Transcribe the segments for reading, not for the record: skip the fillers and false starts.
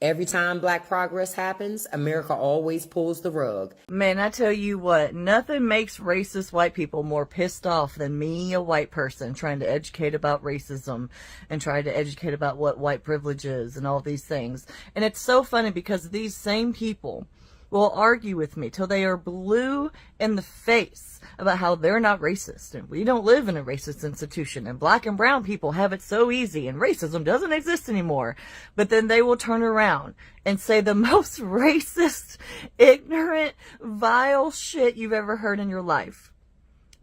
Every time Black progress happens, America always pulls the rug. Man, I tell you what, nothing makes racist white people more pissed off than me, a white person, trying to educate about racism and trying to educate about what white privilege is and all these things. And it's so funny because these same people will argue with me till they are blue in the face about how they're not racist and we don't live in a racist institution and black and brown people have it so easy and racism doesn't exist anymore. But then they will turn around and say the most racist, ignorant, vile shit you've ever heard in your life.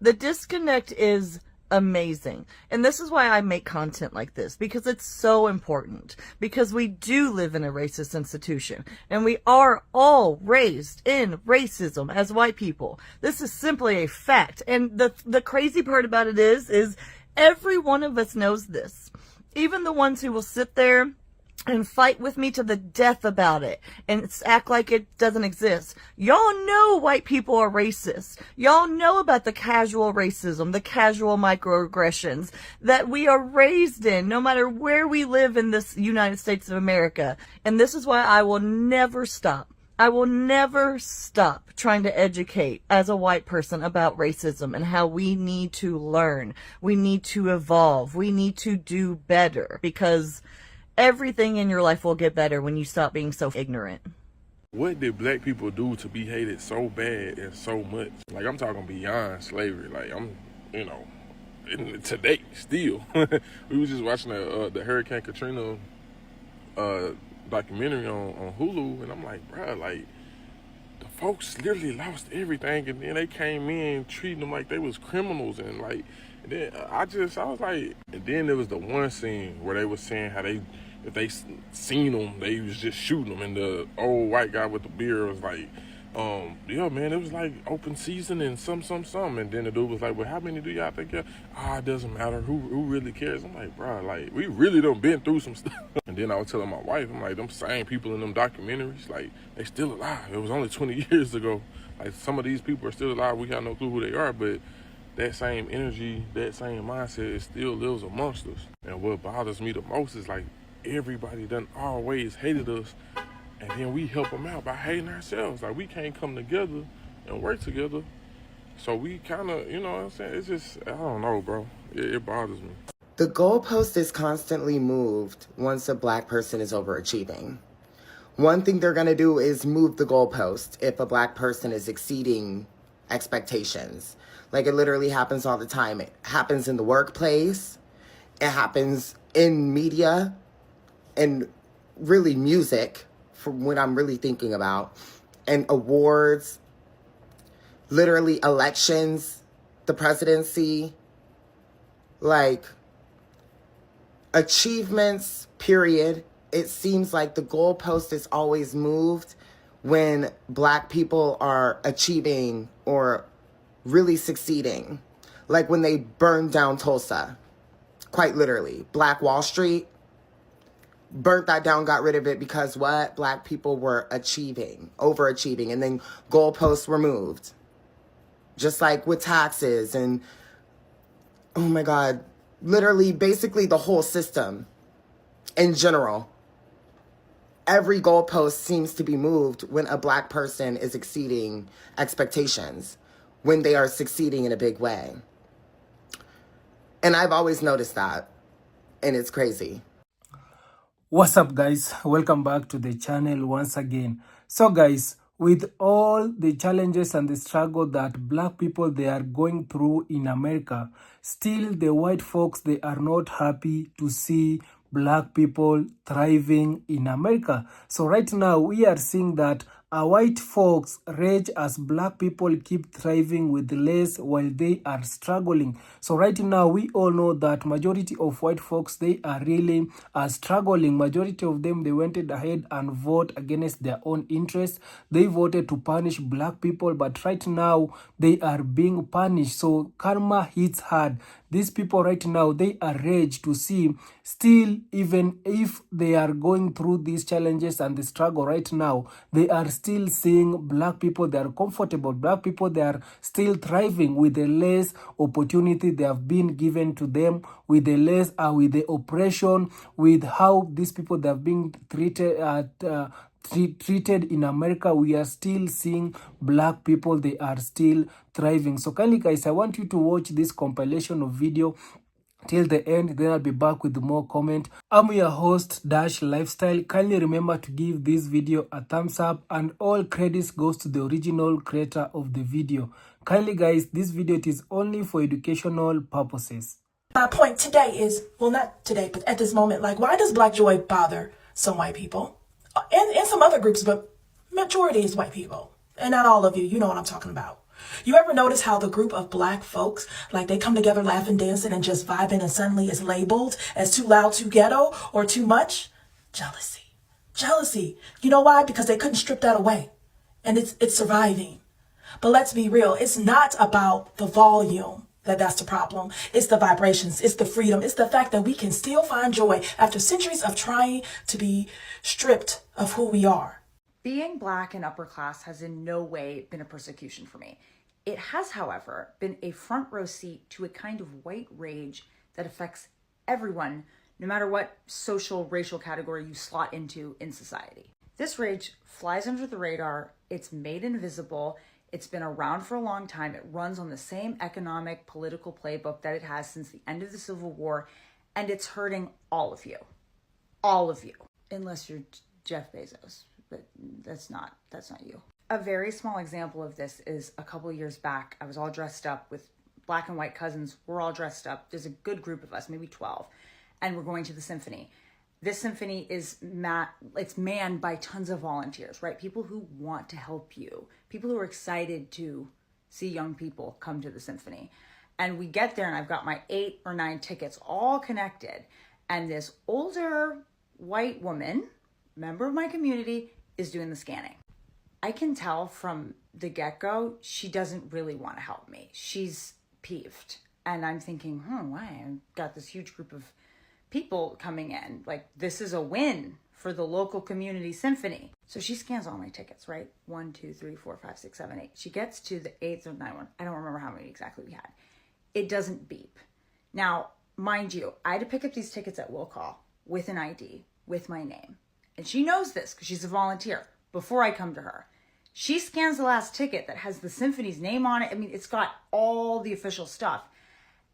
The disconnect is amazing. And this is why I make content like this, because it's so important. Because we do live in a racist institution. And we are all raised in racism as white people. This is simply a fact. And the crazy part about it is every one of us knows this. Even the ones who will sit there and fight with me to the death about it and act like it doesn't exist. Y'all know white people are racist. Y'all know about the casual racism, the casual microaggressions that we are raised in no matter where we live in this United States of America. And this is why I will never stop. I will never stop trying to educate as a white person about racism and how we need to learn. We need to evolve. We need to do better because everything in your life will get better when you stop being so ignorant. What did black people do to be hated so bad and so much? Like, I'm talking beyond slavery. Like, today, still. We was just watching the Hurricane Katrina documentary on Hulu, and I'm like, bruh, like, the folks literally lost everything, and then they came in treating them like they was criminals, and like, and then I was like, and then there was the one scene where they was saying how if they seen them, they was just shooting them, and the old white guy with the beard was like, yeah, man, it was like open season and some, and then the dude was like, well, how many do y'all think? It doesn't matter, who really cares? I'm like, bro, like, we really done been through some stuff. And then I was telling my wife, I'm like, them same people in them documentaries, like, they still alive. It was only 20 years ago. Like, some of these people are still alive. We got no clue who they are, but that same energy, that same mindset, it still lives amongst us. And what bothers me the most is, like, everybody done always hated us, and then we help them out by hating ourselves. Like, we can't come together and work together. So we kind of, you know what I'm saying? It's just, I don't know, bro. It bothers me. The goalpost is constantly moved once a black person is overachieving. One thing they're going to do is move the goalpost if a black person is exceeding expectations. Like, it literally happens all the time. It happens in the workplace. It happens in media and really music, from what I'm really thinking about, and awards, literally elections, the presidency, like achievements, period. It seems like the goalpost is always moved when black people are achieving or really succeeding. Like when they burned down Tulsa, quite literally. Black Wall Street, burnt that down, got rid of it because what? Black people were achieving, overachieving, and then goalposts were moved. Just like with taxes and, oh my God, literally basically the whole system in general. Every goalpost seems to be moved when a black person is exceeding expectations, when they are succeeding in a big way. And I've always noticed that, and it's crazy. What's up, guys? Welcome back to the channel once again. So guys, with all the challenges and the struggle that black people they are going through in America, still the white folks they are not happy to see black people thriving in America. So right now we are seeing that white folks rage as black people keep thriving with less while they are struggling. So right now we all know that majority of white folks they are really struggling. Majority of them they went ahead and vote against their own interests. They voted to punish black people, but right now they are being punished. So karma hits hard. these people right now, they are raged to see still, even if they are going through these challenges and the struggle right now, they are still seeing black people, they are comfortable. Black people, they are still thriving with the less opportunity they have been given to them, with the less, with the oppression, with how these people that have been treated in America. We are still seeing black people, they are still thriving. So kindly guys, I want you to watch this compilation of video till the end, then I'll be back with more comment. I'm your host Dash Lifestyle. Kindly remember to give this video a thumbs up, and all credits goes to the original creator of the video. Kindly guys, this video it is only for educational purposes. My point today is, well, not today, but at this moment, like, why does Black joy bother some white people? And some other groups, but majority is white people. And not all of you. You know what I'm talking about. You ever notice how the group of black folks, like, they come together laughing, dancing, and just vibing, and suddenly it's labeled as too loud, too ghetto, or too much? Jealousy. Jealousy. You know why? Because they couldn't strip that away. And it's surviving. But let's be real. It's not about the volume. That's the problem. It's the vibrations. It's the freedom. It's the fact that we can still find joy after centuries of trying to be stripped of who we are. Being black and upper class has in no way been a persecution for me. It has, however, been a front row seat to a kind of white rage that affects everyone, no matter what social, racial category you slot into in society. This rage flies under the radar. It's made invisible. It's been around for a long time. It runs on the same economic, political playbook that it has since the end of the Civil War, and it's hurting all of you. All of you. Unless you're Jeff Bezos, but that's not you. A very small example of this is a couple of years back, I was all dressed up with black and white cousins. We're all dressed up. There's a good group of us, maybe 12, and we're going to the symphony. This symphony is it's manned by tons of volunteers, right? People who want to help you, people who are excited to see young people come to the symphony. And we get there and I've got my 8 or 9 tickets all connected. And this older white woman, member of my community, is doing the scanning. I can tell from the get-go, she doesn't really want to help me. She's peeved. And I'm thinking, why? I've got this huge group of people coming in. Like, this is a win for the local community symphony. So she scans all my tickets, right? 1, 2, 3, 4, 5, 6, 7, 8. She gets to the 8th or 9th one. I don't remember how many exactly we had. It doesn't beep. Now, mind you, I had to pick up these tickets at will call with an ID, with my name. And she knows this because she's a volunteer before I come to her. She scans the last ticket that has the symphony's name on it. I mean, it's got all the official stuff.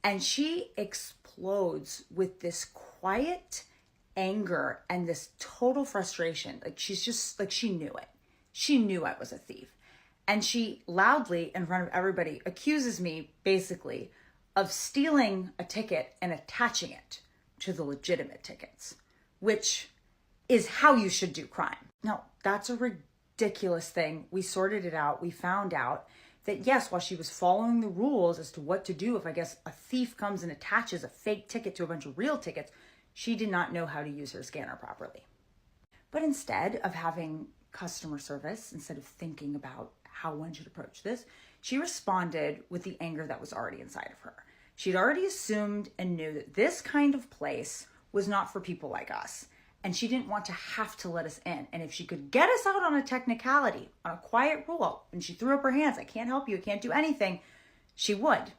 And she explodes with this quiet anger and this total frustration. Like, she's just like, she knew it. She knew I was a thief. And she loudly, in front of everybody, accuses me basically of stealing a ticket and attaching it to the legitimate tickets, which is how you should do crime. Now, that's a ridiculous thing. We sorted it out. We found out that yes, while she was following the rules as to what to do if, I guess, a thief comes and attaches a fake ticket to a bunch of real tickets, she did not know how to use her scanner properly. But instead of having customer service, instead of thinking about how one should approach this, she responded with the anger that was already inside of her. She'd already assumed and knew that this kind of place was not for people like us. And she didn't want to have to let us in. And if she could get us out on a technicality, on a quiet rule, and she threw up her hands, I can't help you, I can't do anything, she would.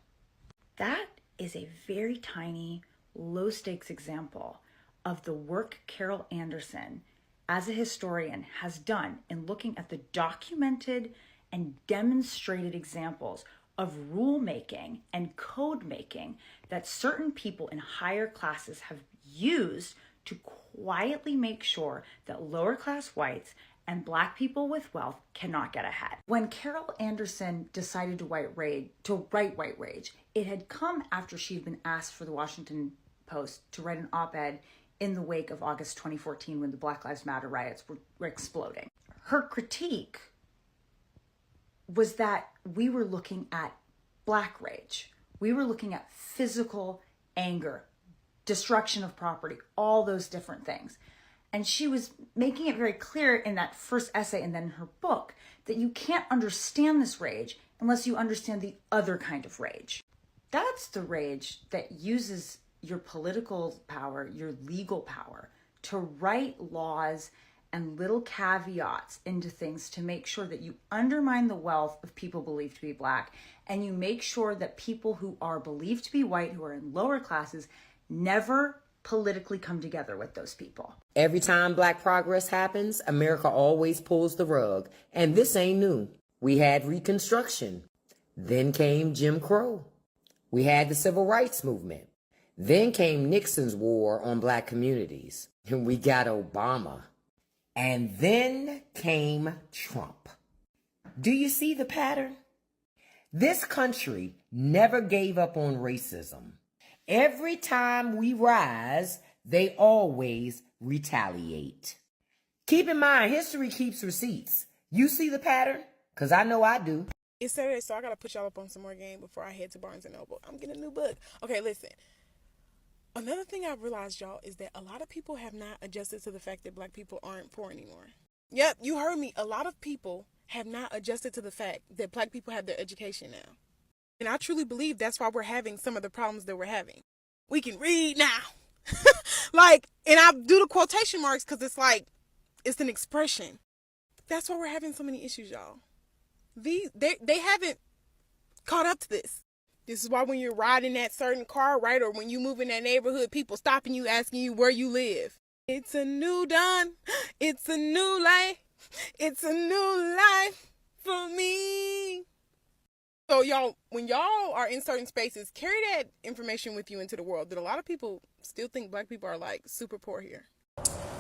That is a very tiny, low stakes example of the work Carol Anderson, as a historian, has done in looking at the documented and demonstrated examples of rule making and code making that certain people in higher classes have used to quietly make sure that lower class whites and black people with wealth cannot get ahead. When Carol Anderson decided to write White Rage, it had come after she'd been asked for the Washington Post to write an op-ed in the wake of August 2014 when the Black Lives Matter riots were exploding. Her critique was that we were looking at black rage. We were looking at physical anger, destruction of property, all those different things. And she was making it very clear in that first essay and then in her book that you can't understand this rage unless you understand the other kind of rage. That's the rage that uses your political power, your legal power, to write laws and little caveats into things to make sure that you undermine the wealth of people believed to be Black, and you make sure that people who are believed to be white, who are in lower classes, never politically come together with those people. Every time Black progress happens, America always pulls the rug. And this ain't new. We had Reconstruction. Then came Jim Crow. We had the Civil Rights Movement. Then came Nixon's war on Black communities. And we got Obama. And then came Trump. Do you see the pattern? This country never gave up on racism. Every time we rise, they always retaliate. Keep in mind, history keeps receipts. You see the pattern? Because I know I do. It's Saturday, so I got to put y'all up on some more game before I head to Barnes & Noble. I'm getting a new book. Okay, listen. Another thing I've realized, y'all, is that a lot of people have not adjusted to the fact that Black people aren't poor anymore. Yep, you heard me. A lot of people have not adjusted to the fact that Black people have their education now. And I truly believe that's why we're having some of the problems that we're having. We can read now. And I do the quotation marks because it's like, it's an expression. That's why we're having so many issues, y'all. They haven't caught up to this. This is why when you're riding that certain car, right, or when you move in that neighborhood, people stopping you, asking you where you live. It's a new dawn. It's a new life. It's a new life for me. So y'all, when y'all are in certain spaces, carry that information with you into the world, that a lot of people still think Black people are like super poor here.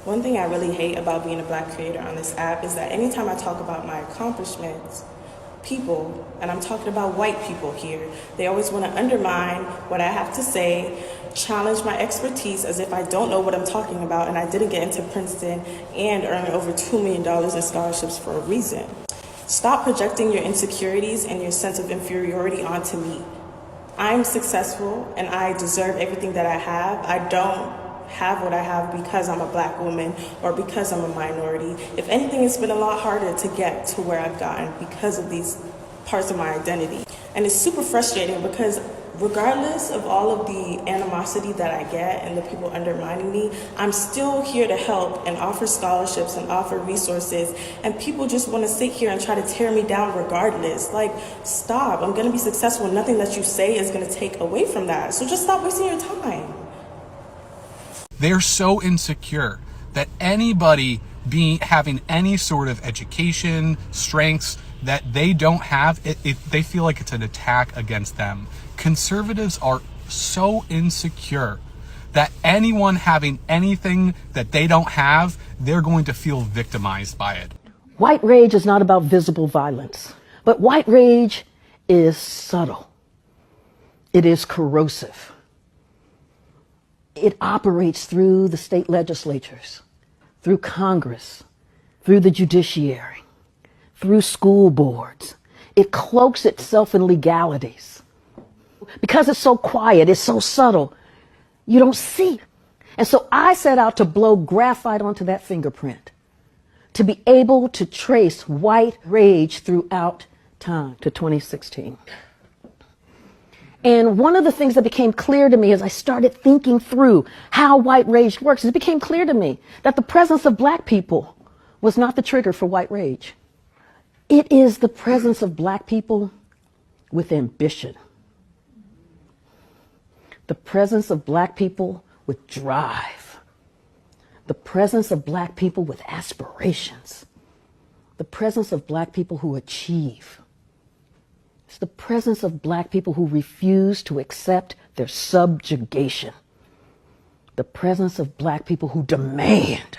One thing I really hate about being a Black creator on this app is that anytime I talk about my accomplishments, people, and I'm talking about white people here, they always want to undermine what I have to say, challenge my expertise as if I don't know what I'm talking about and I didn't get into Princeton and earn over $2 million in scholarships for a reason. Stop projecting your insecurities and your sense of inferiority onto me. I'm successful and I deserve everything that I have. I don't have what I have because I'm a Black woman or because I'm a minority. If anything, it's been a lot harder to get to where I've gotten because of these parts of my identity. And it's super frustrating because regardless of all of the animosity that I get and the people undermining me, I'm still here to help and offer scholarships and offer resources, and people just want to sit here and try to tear me down regardless. Like, stop. I'm going to be successful. Nothing that you say is going to take away from that. So just stop wasting your time. They're so insecure that anybody having any sort of education, strengths that they don't have, they feel like it's an attack against them. Conservatives are so insecure that anyone having anything that they don't have, they're going to feel victimized by it. White rage is not about visible violence, but white rage is subtle. It is corrosive. It operates through the state legislatures, through Congress, through the judiciary, through school boards. It cloaks itself in legalities. Because it's so quiet, it's so subtle, you don't see. And so I set out to blow graphite onto that fingerprint, to be able to trace white rage throughout time to 2016. And one of the things that became clear to me as I started thinking through how white rage works, it became clear to me that the presence of Black people was not the trigger for white rage. It is the presence of Black people with ambition. The presence of Black people with drive. The presence of Black people with aspirations. The presence of Black people who achieve. It's the presence of Black people who refuse to accept their subjugation. The presence of Black people who demand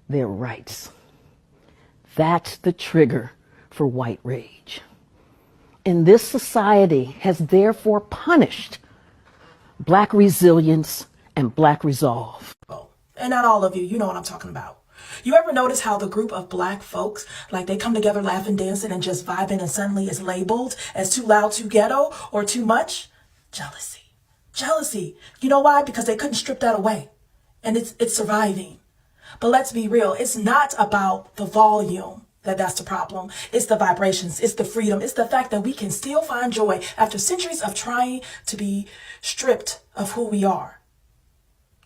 their rights. That's the trigger for white rage. And this society has therefore punished Black resilience and Black resolve. And not all of you, you know what I'm talking about. You ever notice how the group of Black folks, like they come together laughing, dancing, and just vibing, and suddenly it's labeled as too loud, too ghetto, or too much? Jealousy. Jealousy. You know why? Because they couldn't strip that away. And it's surviving. But let's be real. It's not about the volume. that that's the problem. It's the vibrations. It's the freedom. It's the fact that we can still find joy after centuries of trying to be stripped of who we are.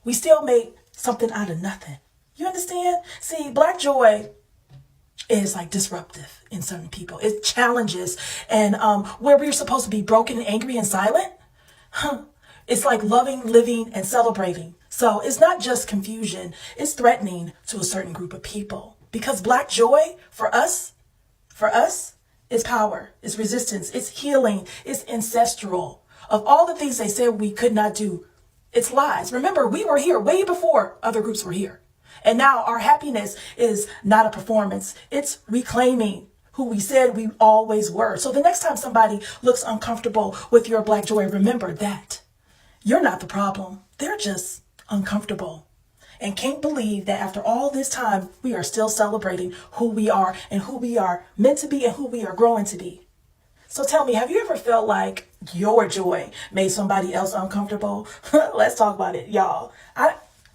We still make something out of nothing. You understand? See, Black joy is like disruptive in certain people. It challenges. And where we're supposed to be broken and angry and silent, it's like loving, living, and celebrating. So it's not just confusion. It's threatening to a certain group of people. Because Black joy, for us, is power, it's resistance, it's healing, it's ancestral. Of all the things they said we could not do, it's lies. Remember, we were here way before other groups were here. And now our happiness is not a performance. It's reclaiming who we said we always were. So the next time somebody looks uncomfortable with your Black joy, remember that you're not the problem. They're just uncomfortable and can't believe that after all this time, we are still celebrating who we are and who we are meant to be and who we are growing to be. So tell me, have you ever felt like your joy made somebody else uncomfortable? Let's talk about it, y'all.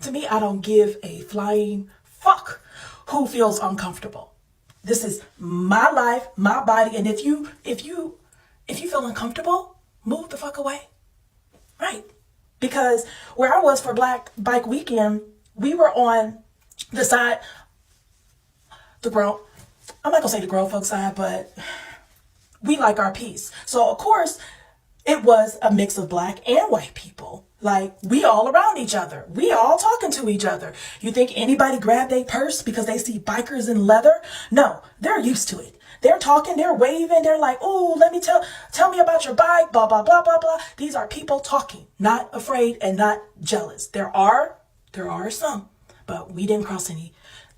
To me, I don't give a flying fuck who feels uncomfortable. This is my life, my body, and if you feel uncomfortable, move the fuck away. Right? Because where I was for Black Bike Weekend, we were on the side, I'm not gonna say the grown folks side, but we like our peace. So of course, it was a mix of Black and white people. Like, we all around each other. We all talking to each other. You think anybody grabbed their purse because they see bikers in leather? No, they're used to it. They're talking, they're waving, they're like, oh, let me tell me about your bike, blah, blah, blah, blah, blah. These are people talking, not afraid and not jealous. There are some, but we didn't cross any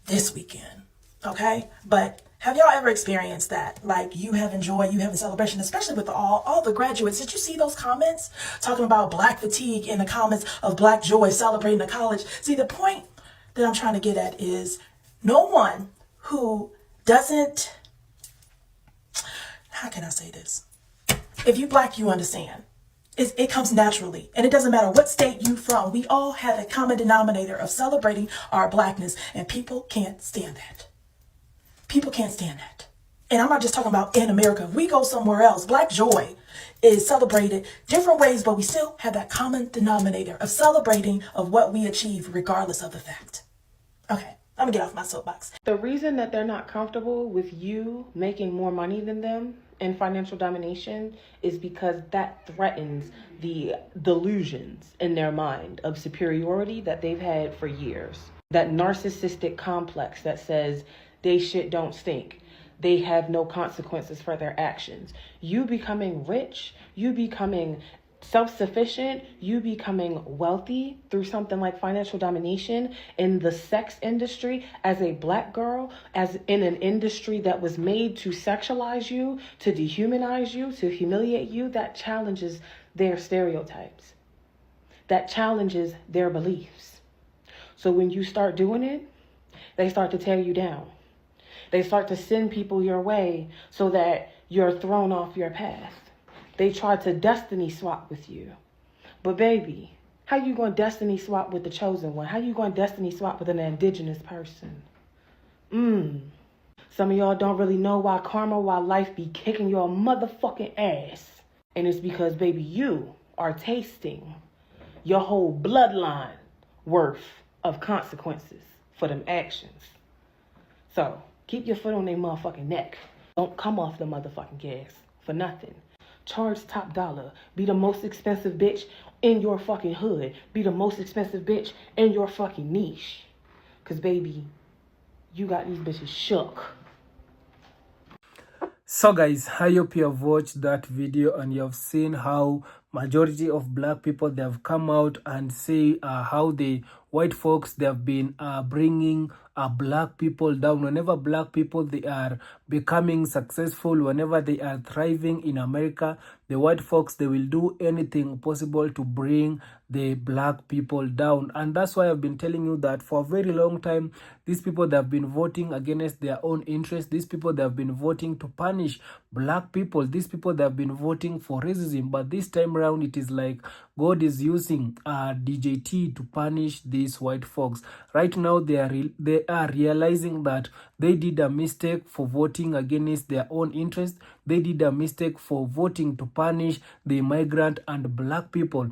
this weekend, okay? But have y'all ever experienced that? Like, you having joy, you having celebration, especially with all the graduates. Did you see those comments talking about Black fatigue in the comments of Black joy celebrating the college? See, the point that I'm trying to get at is no one who doesn't, how can I say this? If you Black, you understand. It comes naturally, and it doesn't matter what state you from. We all have a common denominator of celebrating our Blackness, and people can't stand that. People can't stand that. And I'm not just talking about in America. If we go somewhere else, Black joy is celebrated different ways, but we still have that common denominator of celebrating of what we achieve regardless of the fact. Okay, I'm gonna get off my soapbox. The reason that they're not comfortable with you making more money than them in financial domination is because that threatens the delusions in their mind of superiority that they've had for years. That narcissistic complex that says they shit don't stink. They have no consequences for their actions. You becoming rich, you becoming self-sufficient, you becoming wealthy through something like financial domination in the sex industry as a Black girl, as in an industry that was made to sexualize you, to dehumanize you, to humiliate you, that challenges their stereotypes. That challenges their beliefs. So when you start doing it, they start to tear you down. They start to send people your way so that you're thrown off your path. They try to destiny swap with you. But baby, how you going to destiny swap with the chosen one? How you going to destiny swap with an indigenous person? Some of y'all don't really know why life be kicking your motherfucking ass. And it's because, baby, you are tasting your whole bloodline worth of consequences for them actions. So keep your foot on their motherfucking neck. Don't come off the motherfucking gas for nothing. Charge top dollar. Be the most expensive bitch in your fucking hood. Be the most expensive bitch in your fucking niche. Because, baby, you got these bitches shook. So guys, I hope you have watched that video and you have seen how majority of Black people, they have come out and say how the white folks, they have been bringing Black people down. Whenever Black people, they are becoming successful, whenever they are thriving in America, the white folks, they will do anything possible to bring the Black people down. And that's why I've been telling you that for a very long time, these people that have been voting against their own interests, these people that have been voting to punish Black people, these people that have been voting for racism, but this time around it is like God is using DJT to punish these white folks. Right now they they are realizing that they did a mistake for voting against their own interest. They did a mistake for voting to punish the migrant and black people.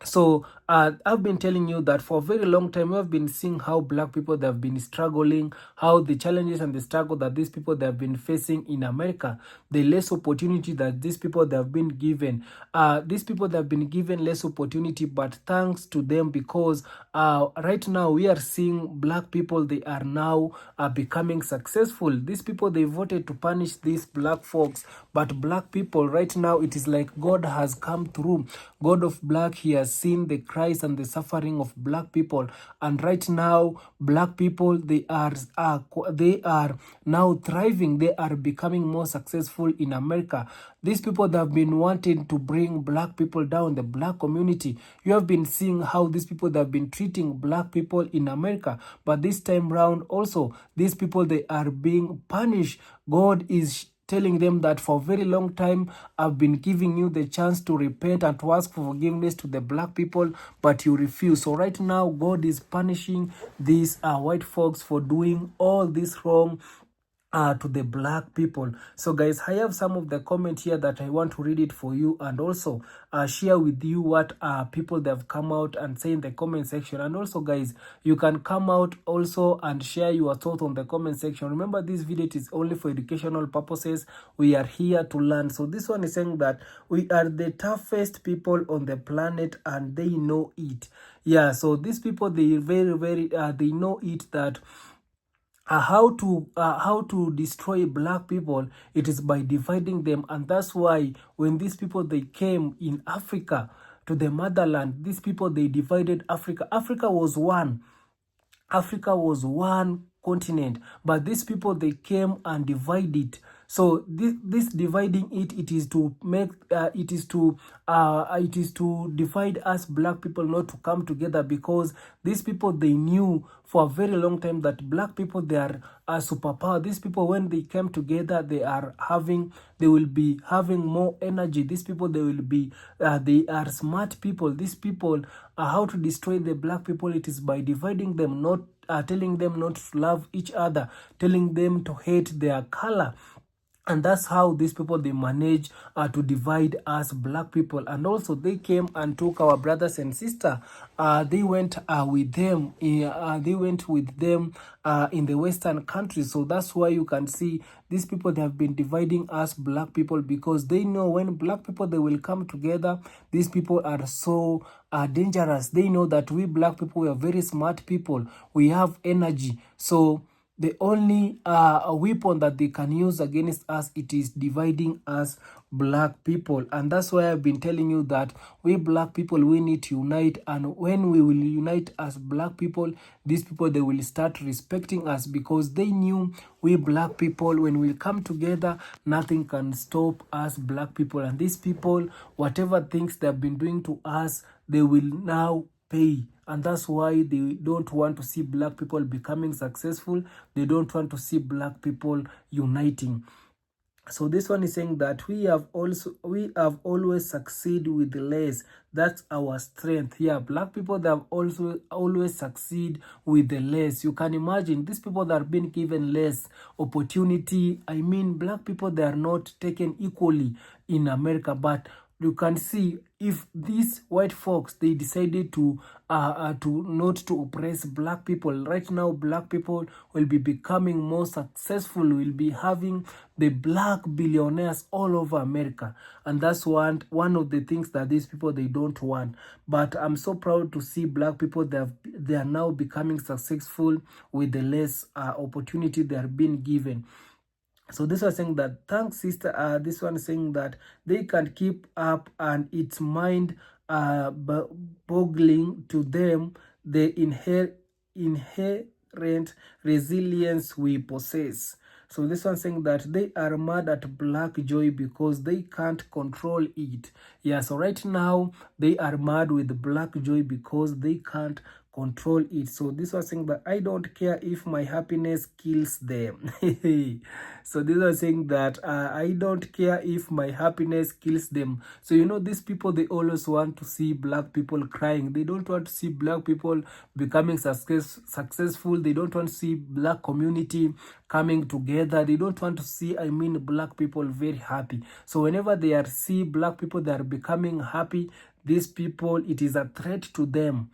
So I've been telling you that for a very long time we have been seeing how black people, they have been struggling, how the challenges and the struggle that these people, they have been facing in America, the less opportunity that these people, they have been given. These people, they have been given less opportunity, but thanks to them, because right now we are seeing black people, they are now becoming successful. These people, they voted to punish these black folks, but black people right now, it is like God has come through. God of Black, he has seen the cries and the suffering of black people, and right now black people, they are now thriving. They are becoming more successful in America. These people that have been wanting to bring black people down, the black community, you have been seeing how these people that have been treating black people in America, but this time round also these people, they are being punished. God is telling them that for a very long time I've been giving you the chance to repent and to ask for forgiveness to the black people, but you refuse. So right now God is punishing these white folks for doing all this wrong to the black people. So guys, I have some of the comment here that I want to read it for you, and also share with you what people that have come out and say in the comment section. And also guys, you can come out also and share your thoughts on the comment section. Remember, this video is only for educational purposes. We are here to learn. So this one is saying that we are the toughest people on the planet and they know it. Yeah, so these people, they very they know it, that how to destroy black people, it is by dividing them. And that's why when these people, they came in Africa to the motherland, these people, they divided Africa. Africa was one continent, but these people, they came and divided it. So this dividing it is to make it is to divide us black people, not to come together, because these people, they knew for a very long time that black people, they are a superpower. These people, when they came together, they will be having more energy. These people, they will be they are smart people. These people, how to destroy the black people, it is by dividing them, not telling them not to love each other, telling them to hate their color. And that's how these people, they manage to divide us black people. And also they came and took our brothers and sisters. They went with them. They went with them in the Western countries. So that's why you can see these people, they have been dividing us black people, because they know when black people, they will come together, these people are so dangerous. They know that we black people, we are very smart people. We have energy. So the only weapon that they can use against us, it is dividing us black people. And that's why I've been telling you that we black people, we need to unite. And when we will unite as black people, these people, they will start respecting us, because they knew we black people, when we come together, nothing can stop us black people. And these people, whatever things they have been doing to us, they will now pay. And that's why they don't want to see black people becoming successful. They don't want to see black people uniting. So this one is saying that we have always succeed with less. That's our strength. Yeah, black people, they have also always succeed with the less. You can imagine these people that are being given less opportunity. I mean, black people, they are not taken equally in America, but you can see if these white folks, they decided to not to oppress black people, right now black people will be becoming more successful, will be having the black billionaires all over America. And that's one of the things that these people, they don't want. But I'm so proud to see black people, they are now becoming successful with the less opportunity they are being given. So this was saying that, thanks sister, this one saying that they can keep up, and it's mind boggling to them, the inherent resilience we possess. So this one saying that they are mad at black joy because they can't control it. Yeah, so right now they are mad with black joy because they can't control it. So this was saying that I don't care if my happiness kills them. So this was saying that I don't care if my happiness kills them. So you know, these people, they always want to see black people crying. They don't want to see black people becoming successful. They don't want to see black community coming together. They don't want to see, I mean, black people very happy. So whenever they are see black people that are becoming happy, these people, it is a threat to them.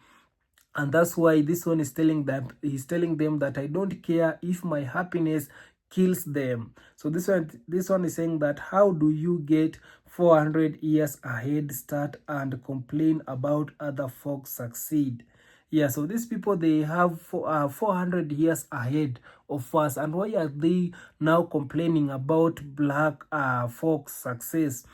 And that's why this one is telling them, he's telling them that I don't care if my happiness kills them. So this one is saying that how do you get 400 years ahead start and complain about other folks succeed? Yeah, so these people, they have 400 years ahead of us, and why are they now complaining about black folks success?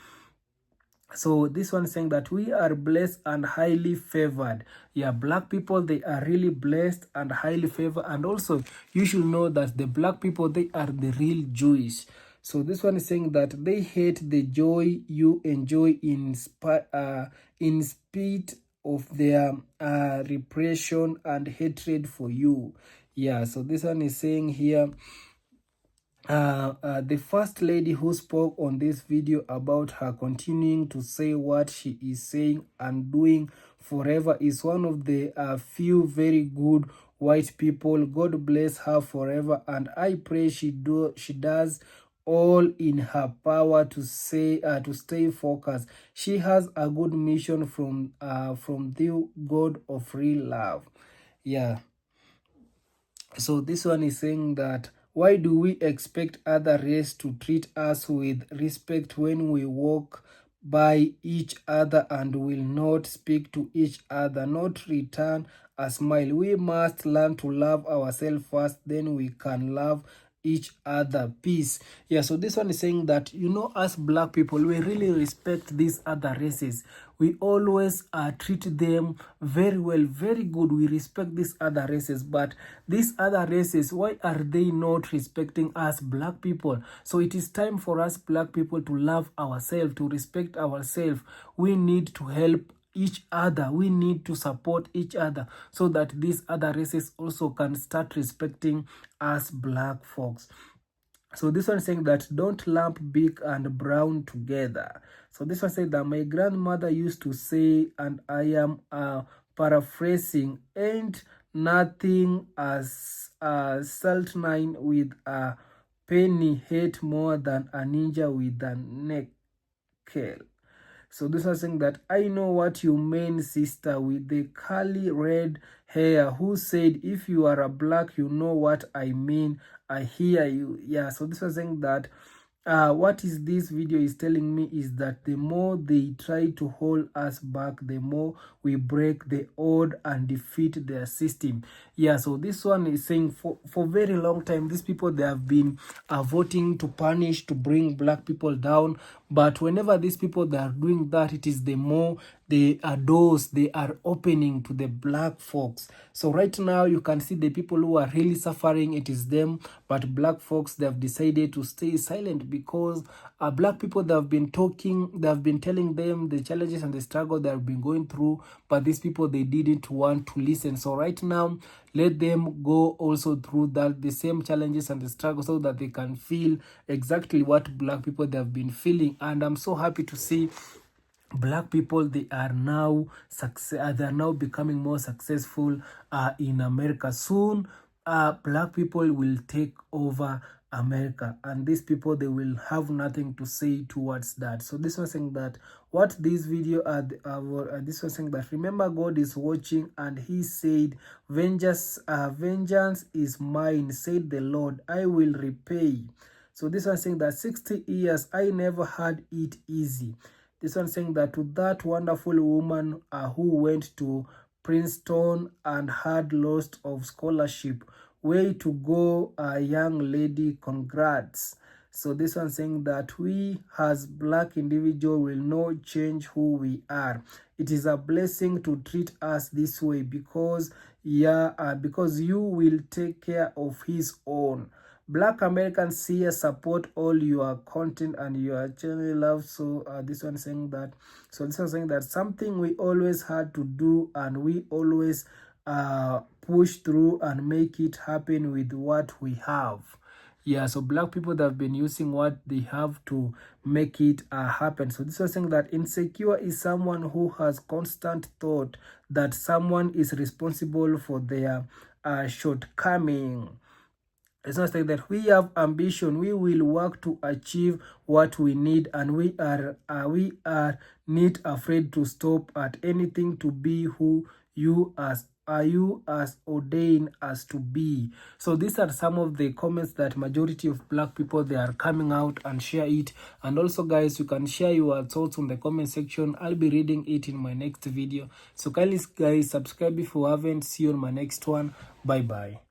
So this one is saying that we are blessed and highly favored. Yeah, black people, they are really blessed and highly favored. And also, you should know that the black people, they are the real Jewish. So this one is saying that they hate the joy you enjoy in spite of their repression and hatred for you. Yeah, so this one is saying here, the first lady who spoke on this video about her continuing to say what she is saying and doing forever is one of the few very good white people. God bless her forever, and I pray she does all in her power to stay focused. She has a good mission from the God of real love. Yeah. So this one is saying that why do we expect other race to treat us with respect when we walk by each other and will not speak to each other, not return a smile? We must learn to love ourselves first, then we can love each other. Peace. Yeah, so this one is saying that, you know, us black people, we really respect these other races. We always treat them very well, very good. We respect these other races, but these other races, why are they not respecting us black people? So it is time for us black people to love ourselves, to respect ourselves. We need to help each other. We need to support each other so that these other races also can start respecting us black folks. So this one is saying that don't lump big and brown together. So this one said that my grandmother used to say, and I am paraphrasing, ain't nothing as Sultanine with a penny hate more than a ninja with a nickel. So this was saying that I know what you mean, sister with the curly red hair, who said if you are a black, you know what I mean. I hear you. Yeah, so this was saying that what is this video is telling me is that the more they try to hold us back, the more we break the odd and defeat their system. Yeah, so this one is saying for very long time, these people, they have been voting to punish, to bring black people down. But whenever these people, they are doing that, it is the more the doors they are opening to the black folks. So right now you can see the people who are really suffering, it is them. But black folks, they have decided to stay silent because black people, they have been talking, they have been telling them the challenges and the struggle they have been going through, but these people, they didn't want to listen. So right now, let them go also through that the same challenges and the struggle so that they can feel exactly what black people, they have been feeling. And I'm so happy to see black people, they are now becoming more successful in America. Soon black people will take over America, and these people, they will have nothing to say towards that. So this was saying that what this video this was saying that remember, God is watching, and he said, vengeance is mine, said the Lord, I will repay. So this one saying that 60 years I never had it easy. This one saying that to that wonderful woman who went to Princeton and had lost of scholarship, way to go, young lady, congrats. So this one saying that we as black individual will not change who we are. It is a blessing to treat us this way because because you will take care of his own. Black Americans here support all your content and your channel love. So this one saying that, so this one saying that something we always had to do, and we always push through and make it happen with what we have. Yeah, so black people that have been using what they have to make it happen. So this was saying that insecure is someone who has constant thought that someone is responsible for their shortcoming. It's not saying that we have ambition, we will work to achieve what we need, and we are not afraid to stop at anything to be who you as ordained as to be. So these are some of the comments that majority of black people, they are coming out and share it. And also guys, you can share your thoughts on the comment section. I'll be reading it in my next video. So kindly guys, subscribe if you haven't. See you on my next one. Bye bye.